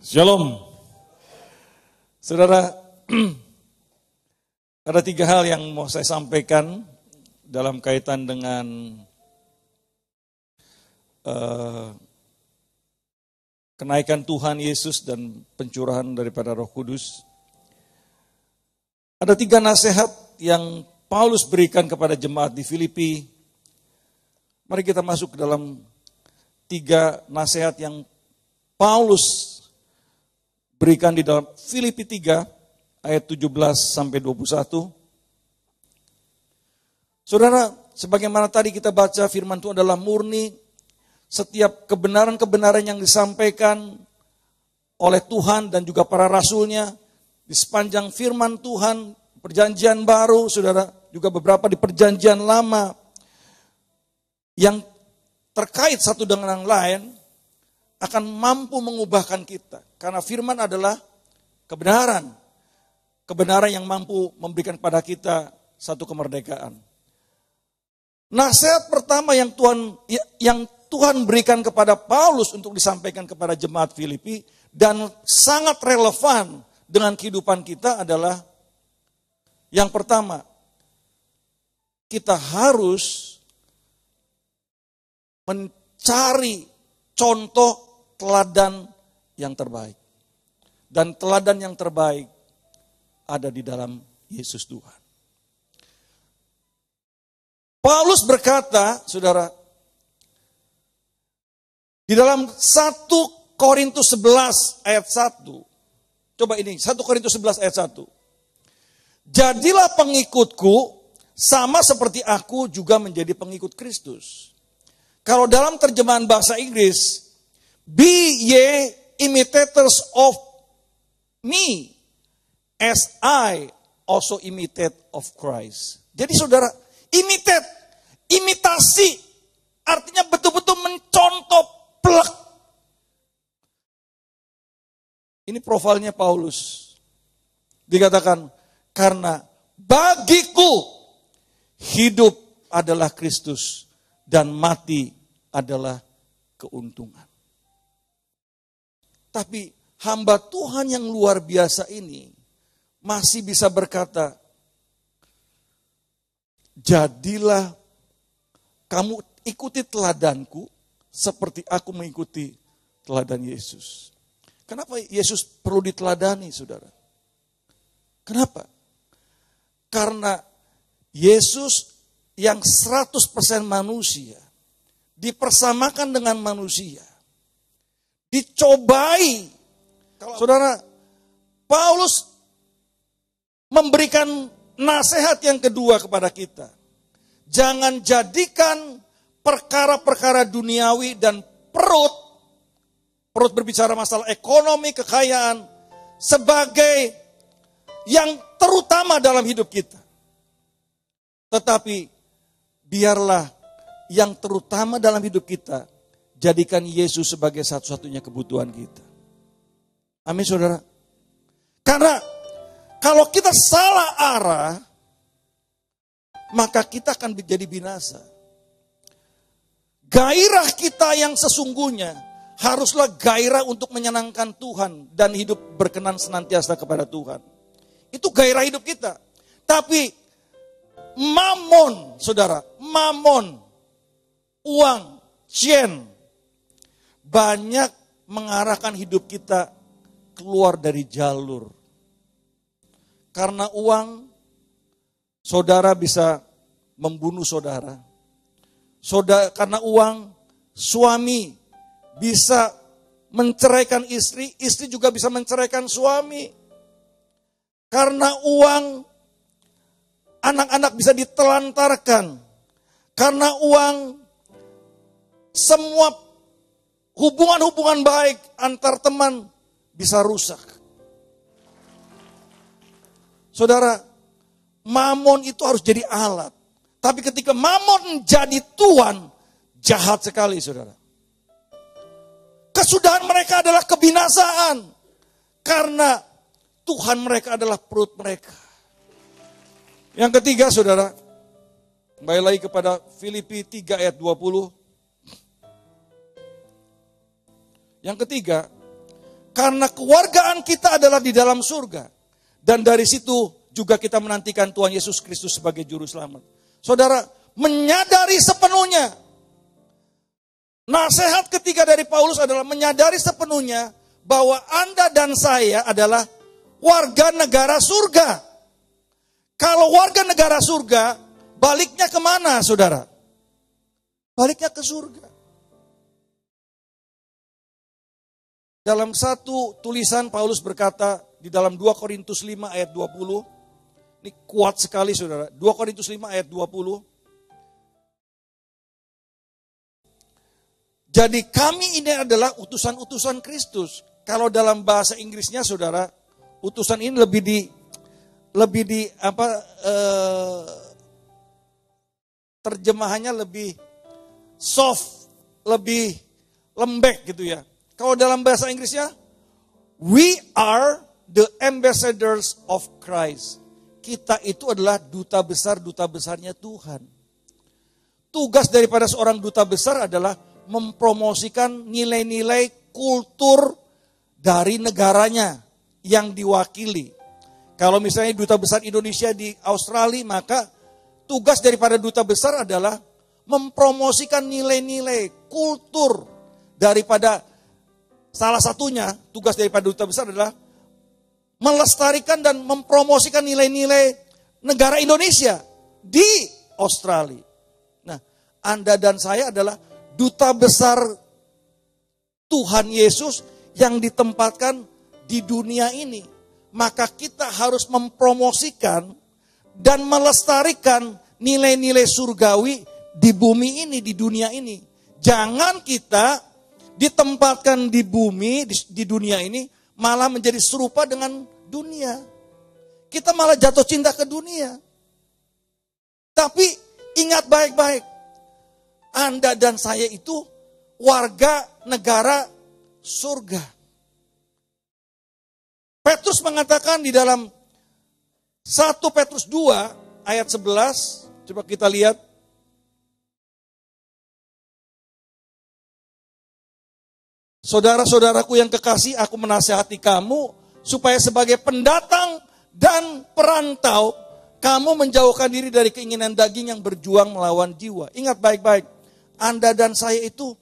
Shalom. Saudara, ada 3 hal yang mau saya sampaikan dalam kaitan dengan kenaikan Tuhan Yesus dan pencurahan daripada Roh Kudus. Ada 3 nasihat yang Paulus berikan kepada jemaat di Filipi. Mari kita masuk ke dalam 3 nasihat yang Paulus berikan di dalam Filipi 3 ayat 17 sampai 21. Saudara, sebagaimana tadi kita baca, firman Tuhan adalah murni. Setiap kebenaran-kebenaran yang disampaikan oleh Tuhan dan juga para rasulnya di sepanjang firman Tuhan, perjanjian baru, saudara, juga beberapa di perjanjian lama, yang terkait satu dengan yang lain, akan mampu mengubahkan kita. Karena firman adalah kebenaran. Kebenaran yang mampu memberikan pada kita satu kemerdekaan. Nasihat pertama yang Tuhan berikan kepada Paulus untuk disampaikan kepada jemaat Filipi dan sangat relevan dengan kehidupan kita adalah yang pertama, kita harus mencari contoh teladan yang terbaik. Dan teladan yang terbaik ada di dalam Yesus Tuhan. Paulus berkata, saudara, di dalam 1 Korintus 11 ayat 1. Coba ini, 1 Korintus 11 ayat 1. Jadilah pengikutku sama seperti aku juga menjadi pengikut Kristus. Kalau dalam terjemahan bahasa Inggris, be ye imitators of me, as I also imitate of Christ. Jadi saudara, imitasi, artinya betul-betul mencontoh plek. Ini profilnya Paulus. Dikatakan, karena bagiku hidup adalah Kristus dan mati adalah keuntungan. Tapi hamba Tuhan yang luar biasa ini masih bisa berkata, jadilah kamu ikuti teladanku seperti aku mengikuti teladan Yesus. Kenapa Yesus perlu diteladani, saudara? Kenapa? Karena Yesus yang 100% manusia dipersamakan dengan manusia. Dicobai. Saudara, Paulus memberikan nasihat yang kedua kepada kita. Jangan jadikan perkara-perkara duniawi dan perut berbicara masalah ekonomi, kekayaan, sebagai yang terutama dalam hidup kita. Tetapi biarlah yang terutama dalam hidup kita, jadikan Yesus sebagai satu-satunya kebutuhan kita. Amin, saudara. Karena kalau kita salah arah, maka kita akan menjadi binasa. Gairah kita yang sesungguhnya haruslah gairah untuk menyenangkan Tuhan dan hidup berkenan senantiasa kepada Tuhan. Itu gairah hidup kita. Tapi mamon, saudara, mamon, uang, cien, banyak mengarahkan hidup kita keluar dari jalur. Karena uang, saudara bisa membunuh saudara. Karena uang, suami bisa menceraikan istri, istri juga bisa menceraikan suami. Karena uang, anak-anak bisa ditelantarkan. Karena uang, semua hubungan-hubungan baik antar teman bisa rusak. Saudara, mamon itu harus jadi alat. Tapi ketika mamon jadi tuan, jahat sekali, saudara. Kesudahan mereka adalah kebinasaan. Karena Tuhan mereka adalah perut mereka. Yang ketiga, saudara, kembali lagi kepada Filipi 3 ayat 20. Yang ketiga, Karena kewargaan kita adalah di dalam surga. Dan dari situ juga kita menantikan Tuhan Yesus Kristus sebagai juru selamat. Saudara, menyadari sepenuhnya. Nasihat ketiga dari Paulus adalah menyadari sepenuhnya bahwa Anda dan saya adalah warga negara surga. Kalau warga negara surga, baliknya kemana, saudara? Baliknya ke surga. Dalam satu tulisan Paulus berkata di dalam 2 Korintus 5 ayat 20. Ini kuat sekali, saudara. 2 Korintus 5 ayat 20. Jadi kami ini adalah utusan-utusan Kristus. Kalau dalam bahasa Inggrisnya, saudara, utusan ini terjemahannya lebih soft, lebih lembek gitu ya. Kalau dalam bahasa Inggrisnya, we are the ambassadors of Christ. Kita itu adalah duta besarnya Tuhan. Tugas daripada seorang duta besar adalah mempromosikan nilai-nilai kultur dari negaranya yang diwakili. Kalau misalnya duta besar Indonesia di Australia, maka tugas daripada duta besar adalah mempromosikan nilai-nilai kultur daripada, salah satunya tugas daripada duta besar adalah melestarikan dan mempromosikan nilai-nilai negara Indonesia di Australia. Nah, Anda dan saya adalah duta besar Tuhan Yesus yang ditempatkan di dunia ini. Maka kita harus mempromosikan dan melestarikan nilai-nilai surgawi di bumi ini, di dunia ini. Jangan kita ditempatkan di bumi, di dunia ini, malah menjadi serupa dengan dunia. Kita malah jatuh cinta ke dunia. Tapi ingat baik-baik, Anda dan saya itu warga negara surga. Petrus mengatakan di dalam 1 Petrus 2 ayat 11, coba kita lihat. Saudara-saudaraku yang kekasih, aku menasihati kamu supaya sebagai pendatang dan perantau, kamu menjauhkan diri dari keinginan daging yang berjuang melawan jiwa. Ingat baik-baik, Anda dan saya itu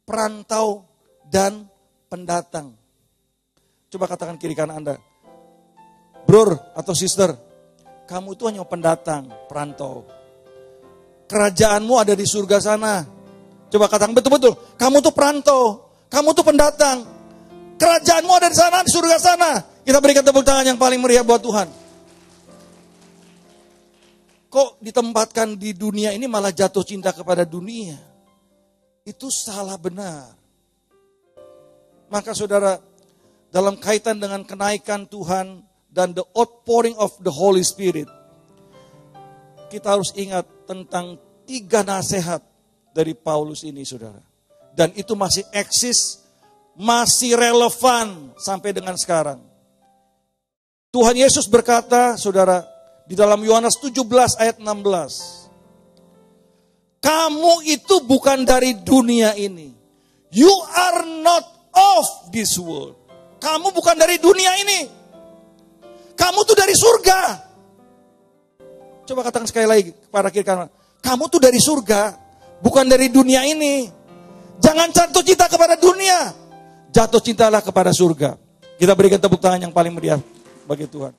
perantau dan pendatang. Coba katakan kiri kanan Anda, bror atau sister, kamu itu hanya pendatang, perantau. Kerajaanmu ada di surga sana. Coba katakan betul-betul, kamu tuh perantau. Kamu tuh pendatang. Kerajaanmu ada di sana, di surga sana. Kita berikan tepuk tangan yang paling meriah buat Tuhan. Kok ditempatkan di dunia ini malah jatuh cinta kepada dunia? Itu salah benar. Maka saudara, dalam kaitan dengan kenaikan Tuhan dan the outpouring of the Holy Spirit, kita harus ingat tentang 3 nasihat dari Paulus ini, saudara. Dan itu masih eksis, masih relevan sampai dengan sekarang. Tuhan Yesus berkata, saudara, di dalam Yohanes 17 ayat 16. Kamu itu bukan dari dunia ini. You are not of this world. Kamu bukan dari dunia ini. Kamu tuh dari surga. Coba katakan sekali lagi kepada kiri kanan. Kamu tuh dari surga, bukan dari dunia ini. Jangan jatuh cinta kepada dunia. Jatuh cintalah kepada surga. Kita berikan tepuk tangan yang paling meriah bagi Tuhan.